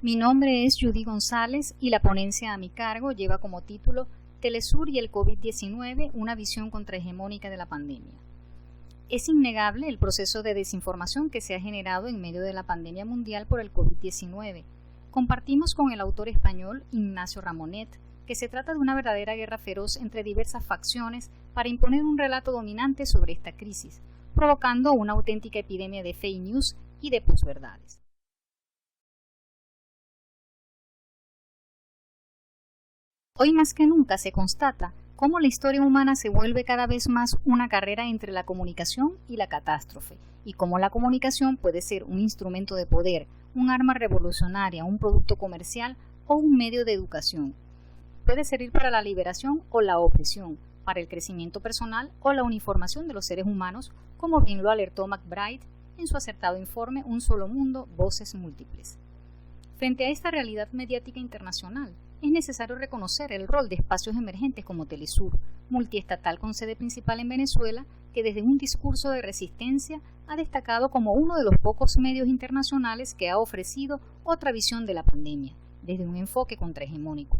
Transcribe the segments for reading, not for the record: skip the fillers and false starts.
Mi nombre es Judy González y la ponencia a mi cargo lleva como título Telesur y el COVID-19, una visión contrahegemónica de la pandemia. Es innegable el proceso de desinformación que se ha generado en medio de la pandemia mundial por el COVID-19. Compartimos con el autor español Ignacio Ramonet que se trata de una verdadera guerra feroz entre diversas facciones para imponer un relato dominante sobre esta crisis, provocando una auténtica epidemia de fake news y de posverdades. Hoy más que nunca se constata cómo la historia humana se vuelve cada vez más una carrera entre la comunicación y la catástrofe, y cómo la comunicación puede ser un instrumento de poder, un arma revolucionaria, un producto comercial o un medio de educación. Puede servir para la liberación o la opresión, para el crecimiento personal o la uniformación de los seres humanos, como bien lo alertó McBride en su acertado informe Un solo mundo, voces múltiples. Frente a esta realidad mediática internacional, es necesario reconocer el rol de espacios emergentes como Telesur, multiestatal con sede principal en Venezuela, que desde un discurso de resistencia ha destacado como uno de los pocos medios internacionales que ha ofrecido otra visión de la pandemia, desde un enfoque contrahegemónico.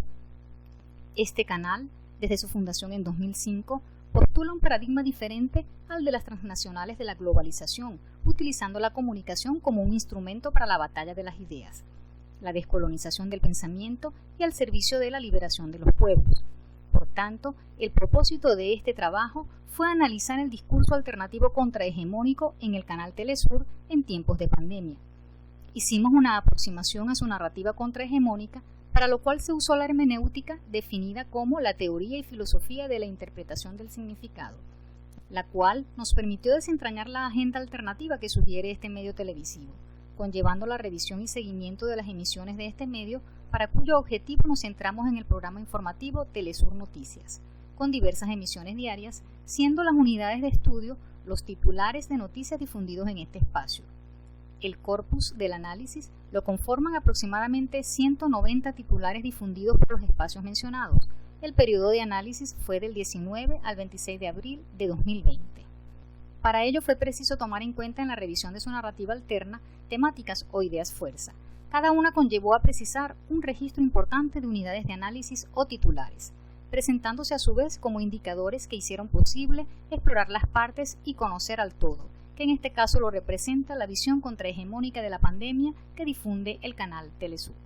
Este canal, desde su fundación en 2005, postula un paradigma diferente al de las transnacionales de la globalización, utilizando la comunicación como un instrumento para la batalla de las ideas, la descolonización del pensamiento y al servicio de la liberación de los pueblos. Por tanto, el propósito de este trabajo fue analizar el discurso alternativo contrahegemónico en el canal Telesur en tiempos de pandemia. Hicimos una aproximación a su narrativa contrahegemónica, para lo cual se usó la hermenéutica definida como la teoría y filosofía de la interpretación del significado, la cual nos permitió desentrañar la agenda alternativa que sugiere este medio televisivo, conllevando la revisión y seguimiento de las emisiones de este medio, para cuyo objetivo nos centramos en el programa informativo Telesur Noticias, con diversas emisiones diarias, siendo las unidades de estudio los titulares de noticias difundidos en este espacio. El corpus del análisis lo conforman aproximadamente 190 titulares difundidos por los espacios mencionados. El periodo de análisis fue del 19 al 26 de abril de 2020. Para ello fue preciso tomar en cuenta en la revisión de su narrativa alterna temáticas o ideas fuerza. Cada una conllevó a precisar un registro importante de unidades de análisis o titulares, presentándose a su vez como indicadores que hicieron posible explorar las partes y conocer al todo, que en este caso lo representa la visión contrahegemónica de la pandemia que difunde el canal Telesur.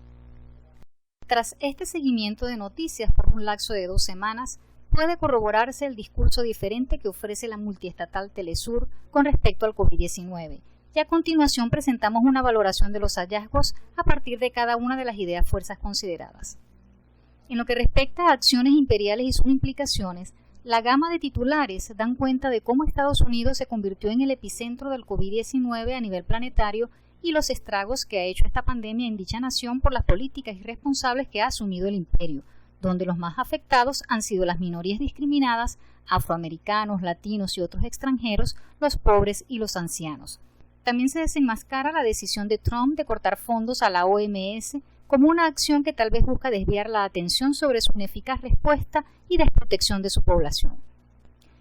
Tras este seguimiento de noticias por un lapso de 2 semanas, puede corroborarse el discurso diferente que ofrece la multiestatal Telesur con respecto al COVID-19, y a continuación presentamos una valoración de los hallazgos a partir de cada una de las ideas fuerzas consideradas. En lo que respecta a acciones imperiales y sus implicaciones, la gama de titulares dan cuenta de cómo Estados Unidos se convirtió en el epicentro del COVID-19 a nivel planetario y los estragos que ha hecho esta pandemia en dicha nación por las políticas irresponsables que ha asumido el imperio, donde los más afectados han sido las minorías discriminadas, afroamericanos, latinos y otros extranjeros, los pobres y los ancianos. También se desenmascara la decisión de Trump de cortar fondos a la OMS como una acción que tal vez busca desviar la atención sobre su ineficaz respuesta y desprotección de su población.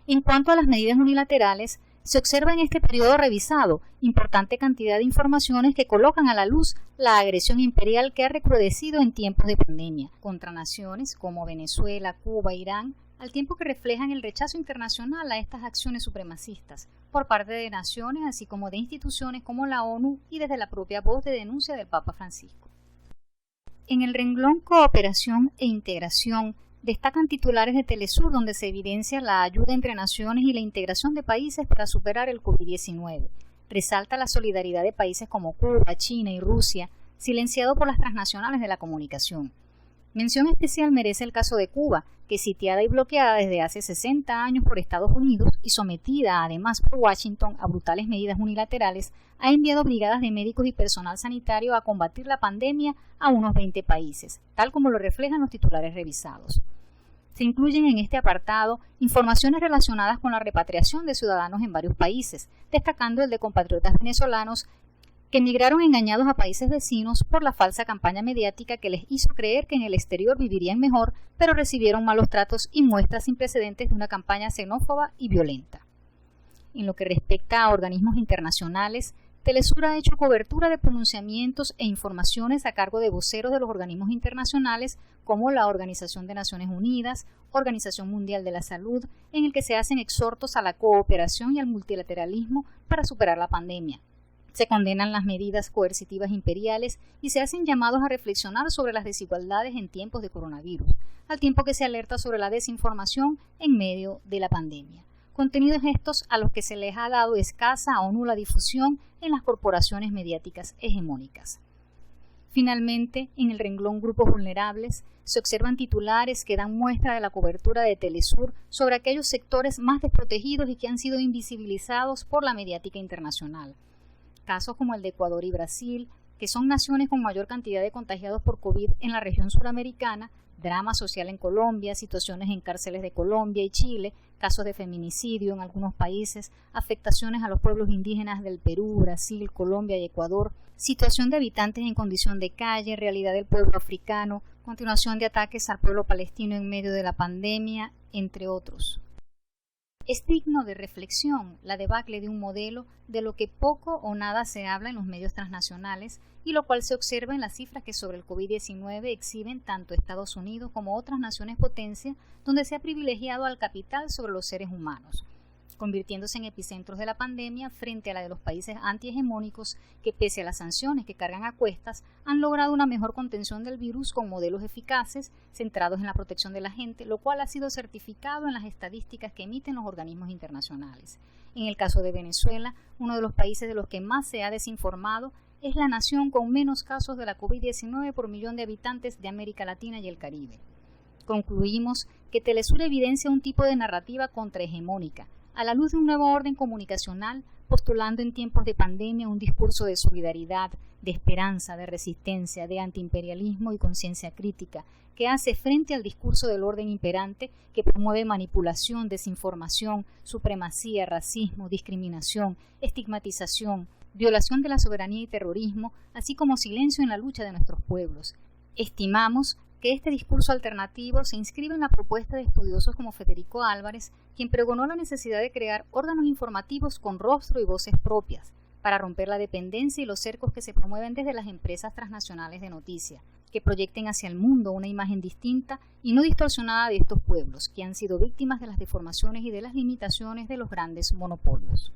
En cuanto a las medidas unilaterales, se observa en este periodo revisado importante cantidad de informaciones que colocan a la luz la agresión imperial que ha recrudecido en tiempos de pandemia contra naciones como Venezuela, Cuba, Irán, al tiempo que reflejan el rechazo internacional a estas acciones supremacistas por parte de naciones así como de instituciones como la ONU y desde la propia voz de denuncia del Papa Francisco. En el renglón Cooperación e Integración destacan titulares de Telesur donde se evidencia la ayuda entre naciones y la integración de países para superar el COVID-19. Resalta la solidaridad de países como Cuba, China y Rusia, silenciado por las transnacionales de la comunicación. Mención especial merece el caso de Cuba, que sitiada y bloqueada desde hace 60 años por Estados Unidos y sometida además por Washington a brutales medidas unilaterales, ha enviado brigadas de médicos y personal sanitario a combatir la pandemia a unos 20 países, tal como lo reflejan los titulares revisados. Se incluyen en este apartado informaciones relacionadas con la repatriación de ciudadanos en varios países, destacando el de compatriotas venezolanos que emigraron engañados a países vecinos por la falsa campaña mediática que les hizo creer que en el exterior vivirían mejor, pero recibieron malos tratos y muestras sin precedentes de una campaña xenófoba y violenta. En lo que respecta a organismos internacionales, Telesur ha hecho cobertura de pronunciamientos e informaciones a cargo de voceros de los organismos internacionales como la Organización de Naciones Unidas, Organización Mundial de la Salud, en el que se hacen exhortos a la cooperación y al multilateralismo para superar la pandemia. Se condenan las medidas coercitivas imperiales y se hacen llamados a reflexionar sobre las desigualdades en tiempos de coronavirus, al tiempo que se alerta sobre la desinformación en medio de la pandemia. Contenidos estos a los que se les ha dado escasa o nula difusión en las corporaciones mediáticas hegemónicas. Finalmente, en el renglón Grupos Vulnerables, se observan titulares que dan muestra de la cobertura de Telesur sobre aquellos sectores más desprotegidos y que han sido invisibilizados por la mediática internacional. Casos como el de Ecuador y Brasil, que son naciones con mayor cantidad de contagiados por COVID en la región suramericana, drama social en Colombia, situaciones en cárceles de Colombia y Chile, casos de feminicidio en algunos países, afectaciones a los pueblos indígenas del Perú, Brasil, Colombia y Ecuador, situación de habitantes en condición de calle, realidad del pueblo africano, continuación de ataques al pueblo palestino en medio de la pandemia, entre otros. Es digno de reflexión la debacle de un modelo de lo que poco o nada se habla en los medios transnacionales y lo cual se observa en las cifras que sobre el COVID-19 exhiben tanto Estados Unidos como otras naciones potencia, donde se ha privilegiado al capital sobre los seres humanos, convirtiéndose en epicentros de la pandemia frente a la de los países antihegemónicos que, pese a las sanciones que cargan a cuestas, han logrado una mejor contención del virus con modelos eficaces centrados en la protección de la gente, lo cual ha sido certificado en las estadísticas que emiten los organismos internacionales. En el caso de Venezuela, uno de los países de los que más se ha desinformado, es la nación con menos casos de la COVID-19 por millón de habitantes de América Latina y el Caribe. Concluimos que Telesur evidencia un tipo de narrativa contrahegemónica, a la luz de un nuevo orden comunicacional, postulando en tiempos de pandemia un discurso de solidaridad, de esperanza, de resistencia, de antiimperialismo y conciencia crítica, que hace frente al discurso del orden imperante que promueve manipulación, desinformación, supremacía, racismo, discriminación, estigmatización, violación de la soberanía y terrorismo, así como silencio en la lucha de nuestros pueblos. Estimamos que este discurso alternativo se inscribe en la propuesta de estudiosos como Federico Álvarez, quien pregonó la necesidad de crear órganos informativos con rostro y voces propias, para romper la dependencia y los cercos que se promueven desde las empresas transnacionales de noticias, que proyecten hacia el mundo una imagen distinta y no distorsionada de estos pueblos, que han sido víctimas de las deformaciones y de las limitaciones de los grandes monopolios.